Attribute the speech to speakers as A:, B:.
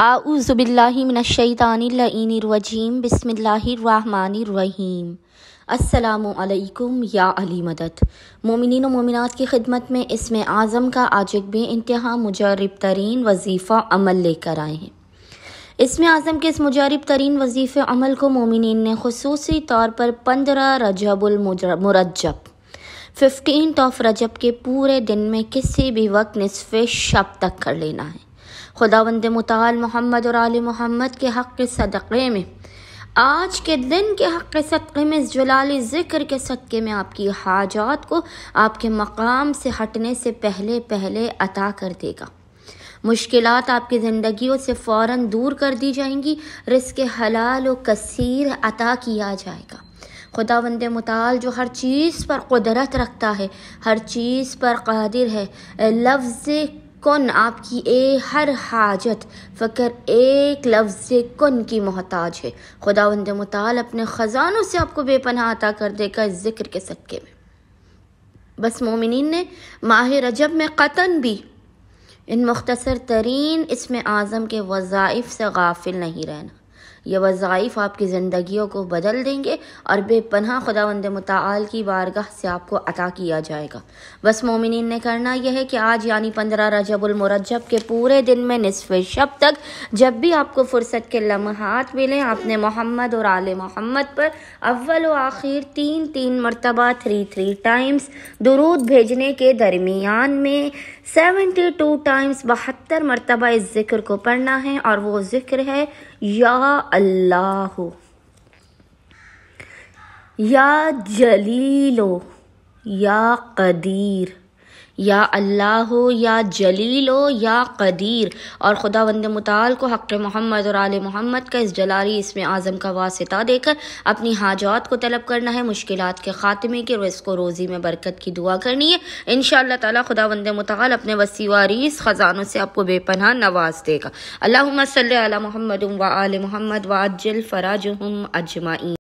A: अऊज़ु बिल्लाहि मिनश्शैतानिर रजीम बिस्मिल्लाहिर्रहमानिर्रहीम। अस्सलामु अलैकुम या अली मदद। मोमिनीन व मोमिनात की खिदमत में इसमें आज़म का आज एक बेइंतहा मुजर्रिब तरीन वजीफ़ा अमल लेकर आए हैं। इसमें आज़म के इस मुजर्रिब तरीन वजीफ़े अमल को मोमिनीन ने खुसूसी तौर पर 15 रजबुल मुरज्जब 15 ऑफ रजब के पूरे दिन में किसी भी वक्त निस्फ़े शब तक कर लेना है। खुदावंद मुताल मोहम्मद और आले मोहम्मद के हक़ के सदक़े में, आज के दिन के हक़ के सदक़े में, इस जलाली ज़िक्र के सदक़े में आपकी हाजात को आपके मकाम से हटने से पहले पहले अता कर देगा। मुश्किलात आपकी ज़िंदगियों से फ़ौरन दूर कर दी जाएंगी। रिज़्क़ हलाल व कसीर अता किया जाएगा। खुदावंद मुताल जो हर चीज़ पर क़ुदरत रखता है, हर चीज़ पर क़ादिर है, लफ्ज़ कुन आपकी हर हाजत फ़कर एक लफ्ज़ कुन की मोहताज है। खुदावंद मुताल अपने ख़ज़ानों से आपको बेपनाह अता कर देगा इस ज़िक्र के सदक़े में। बस मोमिनीन ने माह रजब में क़तन भी इन मुख्तसर तरीन इसमें आज़म के वज़ाइफ से गाफिल नहीं रहना। ये वज़ाइफ आपकी ज़िंदगियों को बदल देंगे और बेपनाह खुदावंद मुताल की बारगाह से आपको अता किया जाएगा। बस मोमिनीन ने करना यह है कि आज यानी 15 रजबुल मुरज्जब के पूरे दिन में निस्फ़े शब तक जब भी आपको फ़ुर्सत के लम्हात मिले, आपने मोहम्मद और आले मोहम्मद पर अव्वल व आखिर 3 मरतबा 3 टाइम्स दुरूद भेजने के दरमियान में 72 टाइम्स 72 मरतबा इस ज़िक्र को पढ़ना है। और वो ज़िक्र है या अल्लाह, या जलीलो, या कदीर, या अल्लाह, या जलीलो, या कदीर। और खुदावंद मुताल को हक़ मोहम्मद और आले मोहम्मद का इस जलाली इसमें आज़म का वासिता देकर अपनी हाजात को तलब करना है, मुश्किलात के ख़ात्मे की, रिज़्क़ व रोज़ी में बरकत की दुआ करनी है। इंशाअल्लाह ताला खुदावंद मुताल अपने वसी वारीस ख़ज़ानों से आपको बेपनाह नवाज देगा। अल्लाहुम्मा सल्लि अला मुहम्मद व आले मुहम्मद व अज्जिल फ़राजहुम अजमाइन।